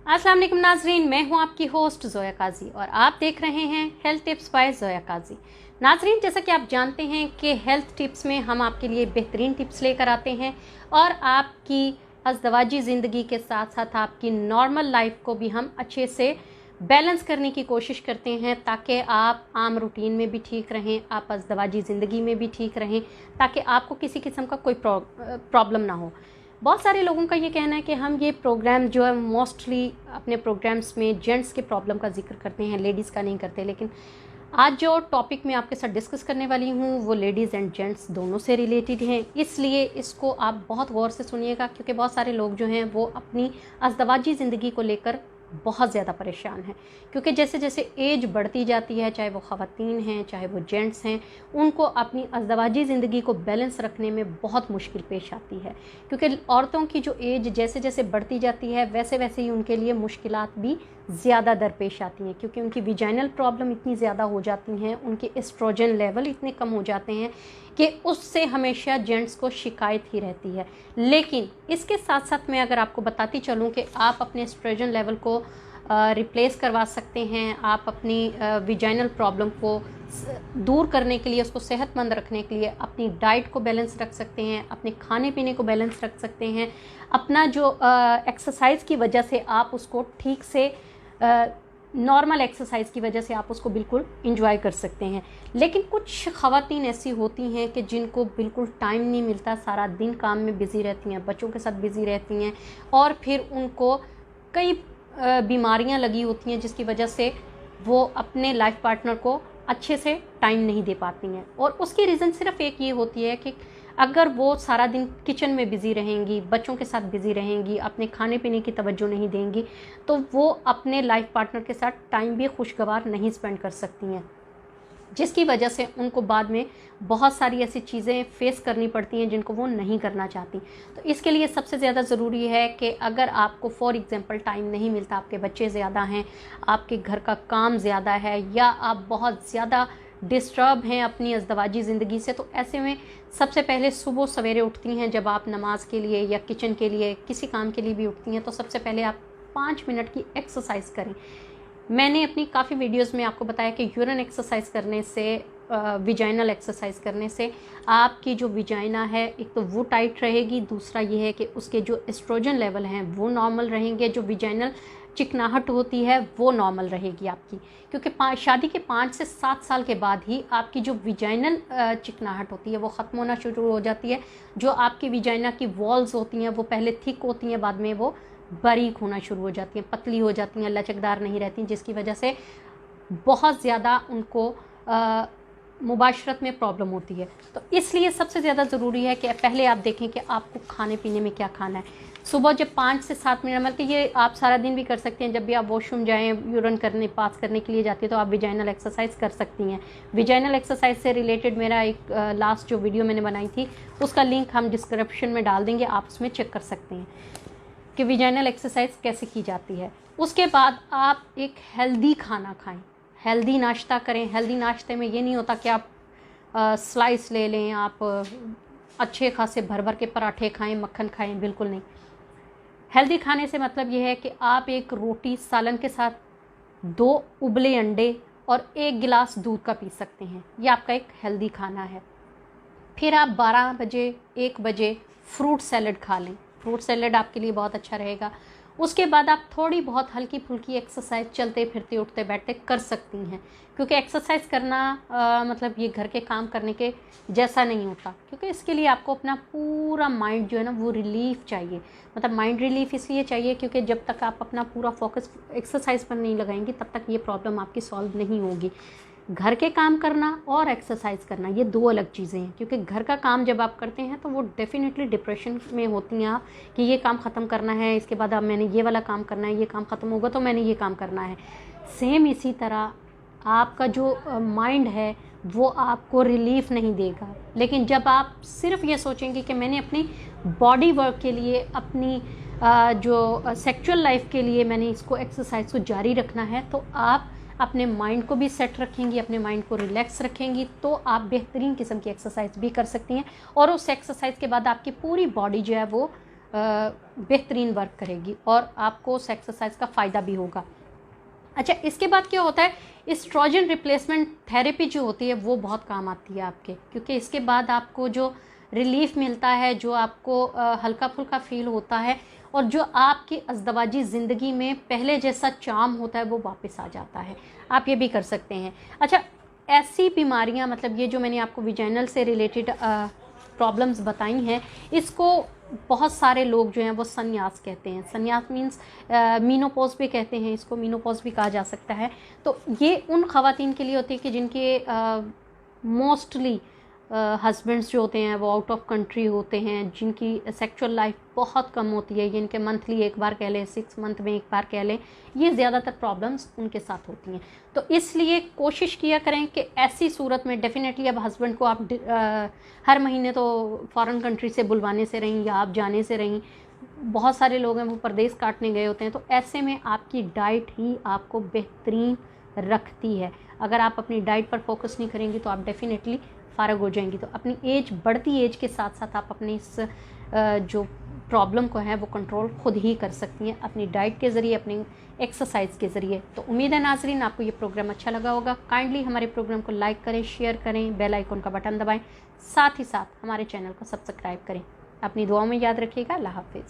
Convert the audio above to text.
अस्सलाम वालेकुम नाजरीन, मैं हूं आपकी होस्ट जोया काजी और आप देख रहे हैं हेल्थ टिप्स बाय जोया काजी। नाजरीन, जैसा कि आप जानते हैं कि हेल्थ टिप्स में हम आपके लिए बेहतरीन टिप्स लेकर आते हैं और आपकी अज़दवाजी ज़िंदगी के साथ साथ आपकी नॉर्मल लाइफ को भी हम अच्छे से बैलेंस करने की कोशिश करते हैं ताकि आप आम रूटीन में भी ठीक रहें, आप अज़दवाजी ज़िंदगी में भी ठीक रहें, ताकि आपको किसी किस्म का कोई प्रॉब्लम ना हो। बहुत सारे लोगों का ये कहना है कि हम ये प्रोग्राम जो है मोस्टली अपने प्रोग्राम्स में जेंट्स के प्रॉब्लम का जिक्र करते हैं, लेडीज़ का नहीं करते। लेकिन आज जो टॉपिक मैं आपके साथ डिस्कस करने वाली हूँ वो लेडीज़ एंड जेंट्स दोनों से रिलेटेड हैं, इसलिए इसको आप बहुत गौर से सुनिएगा, क्योंकि बहुत सारे लोग जो हैं वो अपनी अज़दवाजी ज़िंदगी को लेकर बहुत ज़्यादा परेशान हैं। क्योंकि जैसे जैसे एज बढ़ती जाती है, चाहे वो ख़वातीन हैं चाहे वो जेंट्स हैं, उनको अपनी अज़दवाजी ज़िंदगी को बैलेंस रखने में बहुत मुश्किल पेश आती है। क्योंकि औरतों की जो एज जैसे जैसे बढ़ती जाती है वैसे वैसे ही उनके लिए मुश्किलात भी ज़्यादा दरपेश आती हैं, क्योंकि उनकी विजाइनल प्रॉब्लम इतनी ज़्यादा हो जाती हैं, उनके एस्ट्रोजन लेवल इतने कम हो जाते हैं कि उससे हमेशा जेंट्स को शिकायत ही रहती है। लेकिन इसके साथ साथ मैं अगर आपको बताती चलूँ कि आप अपने एस्ट्रोजन लेवल को रिप्लेस करवा सकते हैं, आप अपनी विजाइनल प्रॉब्लम को दूर करने के लिए, उसको सेहतमंद रखने के लिए अपनी डाइट को बैलेंस रख सकते हैं, अपने खाने पीने को बैलेंस रख सकते हैं, अपना जो एक्सरसाइज की वजह से आप उसको ठीक से नॉर्मल एक्सरसाइज की वजह से आप उसको बिल्कुल इंजॉय कर सकते हैं। लेकिन कुछ ख़वातीन ऐसी होती हैं कि जिनको बिल्कुल टाइम नहीं मिलता, सारा दिन काम में बिज़ी रहती हैं, बच्चों के साथ बिज़ी रहती हैं और फिर उनको कई बीमारियां लगी होती हैं जिसकी वजह से वो अपने लाइफ पार्टनर को अच्छे से टाइम नहीं दे पाती हैं। और उसकी रीज़न सिर्फ एक ये होती है कि अगर वो सारा दिन किचन में बिज़ी रहेंगी, बच्चों के साथ बिज़ी रहेंगी, अपने खाने पीने की तवज्जो नहीं देंगी, तो वो अपने लाइफ पार्टनर के साथ टाइम भी खुशगवार नहीं स्पेंड कर सकती हैं, जिसकी वजह से उनको बाद में बहुत सारी ऐसी चीज़ें फेस करनी पड़ती हैं जिनको वो नहीं करना चाहती। तो इसके लिए सबसे ज़्यादा ज़रूरी है कि अगर आपको फॉर एग्ज़ाम्पल टाइम नहीं मिलता, आपके बच्चे ज़्यादा हैं, आपके घर का काम ज़्यादा है, या आप बहुत ज़्यादा डिस्टर्ब हैं अपनी अज़दवाजी ज़िंदगी से, तो ऐसे में सबसे पहले सुबह सवेरे उठती हैं, जब आप नमाज के लिए या किचन के लिए किसी काम के लिए भी उठती हैं, तो सबसे पहले आप 5 मिनट की एक्सरसाइज करें। मैंने अपनी काफ़ी वीडियोस में आपको बताया कि यूरिन एक्सरसाइज करने से, विजाइनल एक्सरसाइज करने से आपकी जो विजाइना है एक तो वो टाइट रहेगी, दूसरा ये है कि उसके जो एस्ट्रोजन लेवल हैं वो नॉर्मल रहेंगे, जो विजाइनल चिकनाहट होती है वो नॉर्मल रहेगी आपकी। क्योंकि शादी के 5 से 7 साल के बाद ही आपकी जो विजाइनल चिकनाहट होती है वो ख़त्म होना शुरू हो जाती है। जो आपकी विजाइना की वॉल्स होती हैं वो पहले थिक होती हैं, बाद में वो बारीक होना शुरू हो जाती हैं, पतली हो जाती हैं, लचकदार नहीं रहती, जिसकी वजह से बहुत ज़्यादा उनको मुबाशरत में प्रॉब्लम होती है। तो इसलिए सबसे ज़्यादा ज़रूरी है कि पहले आप देखें कि आपको खाने पीने में क्या खाना है। सुबह जब 5 से 7 मिनट, मतलब ये आप सारा दिन भी कर सकते हैं, जब भी आप वॉशरूम जाएँ, यूरिन करने पास करने के लिए जाती है तो आप विजाइनल एक्सरसाइज कर सकती हैं। विजाइनल एक्सरसाइज से रिलेटेड मेरा एक लास्ट जो वीडियो मैंने बनाई थी उसका लिंक हम डिस्क्रिप्शन में डाल देंगे, आप उसमें चेक कर सकते हैं कि विजाइनल एक्सरसाइज कैसे की जाती है। उसके बाद आप एक हेल्दी खाना खाएं, हेल्दी नाश्ता करें। हेल्दी नाश्ते में ये नहीं होता कि आप स्लाइस ले लें, आप अच्छे खासे भर भर के पराठे खाएं, मक्खन खाएं, बिल्कुल नहीं। हेल्दी खाने से मतलब ये है कि आप एक रोटी सालन के साथ 2 उबले अंडे और 1 गिलास दूध का पी सकते हैं, ये आपका एक हेल्दी खाना है। फिर आप 12 बजे 1 बजे फ्रूट सैलड खा लें, फ्रूट सैलड आपके लिए बहुत अच्छा रहेगा। उसके बाद आप थोड़ी बहुत हल्की फुल्की एक्सरसाइज चलते फिरते उठते बैठते कर सकती हैं, क्योंकि एक्सरसाइज करना मतलब ये घर के काम करने के जैसा नहीं होता, क्योंकि इसके लिए आपको अपना पूरा माइंड जो है ना वो रिलीफ चाहिए। मतलब माइंड रिलीफ इसलिए चाहिए क्योंकि जब तक आप अपना पूरा फोकस एक्सरसाइज पर नहीं लगाएंगी तब तक ये प्रॉब्लम आपकी सॉल्व नहीं होगी। घर के काम करना और एक्सरसाइज करना ये 2 अलग चीज़ें हैं, क्योंकि घर का काम जब आप करते हैं तो वो डेफिनेटली डिप्रेशन में होती हैं आप कि ये काम ख़त्म करना है, इसके बाद अब मैंने ये वाला काम करना है, ये काम ख़त्म होगा तो मैंने ये काम करना है। सेम इसी तरह आपका जो माइंड है वो आपको रिलीफ नहीं देगा। लेकिन जब आप सिर्फ ये सोचेंगे कि मैंने अपनी बॉडी वर्क के लिए, अपनी जो सेक्सुअल लाइफ के लिए मैंने इसको एक्सरसाइज को जारी रखना है, तो आप अपने माइंड को भी सेट रखेंगी, अपने माइंड को रिलैक्स रखेंगी, तो आप बेहतरीन किस्म की एक्सरसाइज भी कर सकती हैं। और उस एक्सरसाइज के बाद आपकी पूरी बॉडी जो है वो बेहतरीन वर्क करेगी और आपको उस एक्सरसाइज का फ़ायदा भी होगा। अच्छा, इसके बाद क्या होता है, एस्ट्रोजन रिप्लेसमेंट थेरेपी जो होती है वो बहुत काम आती है आपके, क्योंकि इसके बाद आपको जो रिलीफ मिलता है, जो आपको हल्का फुल्का फील होता है और जो आपकी अज़दवाजी ज़िंदगी में पहले जैसा चार्म होता है वो वापस आ जाता है। आप ये भी कर सकते हैं। अच्छा, ऐसी बीमारियां, मतलब ये जो मैंने आपको विजाइनल से रिलेटेड प्रॉब्लम्स बताई हैं, इसको बहुत सारे लोग जो हैं वो संन्यास कहते हैं। संन्यास मीन्स मीनोपॉज भी कहते हैं इसको, मीनोपॉज भी कहा जा सकता है। तो ये उन ख़वातीन के लिए होती है कि जिनके मोस्टली हस्बैंड्स जो होते हैं वो आउट ऑफ कंट्री होते हैं, जिनकी सेक्सुअल लाइफ बहुत कम होती है, जिनके मंथली एक बार कह लें, 6 मंथ में एक बार कह लें, ये ज़्यादातर प्रॉब्लम्स उनके साथ होती हैं। तो इसलिए कोशिश किया करें कि ऐसी सूरत में डेफिनेटली अब हस्बैंड को आप हर महीने तो फॉरेन कंट्री से बुलवाने से रहीं या आप जाने से रहीं, बहुत सारे लोग हैं वो परदेश काटने गए होते हैं। तो ऐसे में आपकी डाइट ही आपको बेहतरीन रखती है। अगर आप अपनी डाइट पर फोकस नहीं करेंगी तो आप डेफिनेटली फ़ारग हो जाएंगी। तो अपनी एज, बढ़ती एज के साथ साथ आप अपनी इस जो प्रॉब्लम को है वो कंट्रोल खुद ही कर सकती हैं अपनी डाइट के ज़रिए, अपनी एक्सरसाइज के ज़रिए। तो उम्मीद है नाज़रीन आपको ये प्रोग्राम अच्छा लगा होगा। काइंडली हमारे प्रोग्राम को लाइक करें, शेयर करें, बेल आइकन का बटन दबाएं, साथ ही साथ हमारे चैनल को सब्सक्राइब करें। अपनी दुआओं में याद रखिएगा। अल्लाह हाफिज़।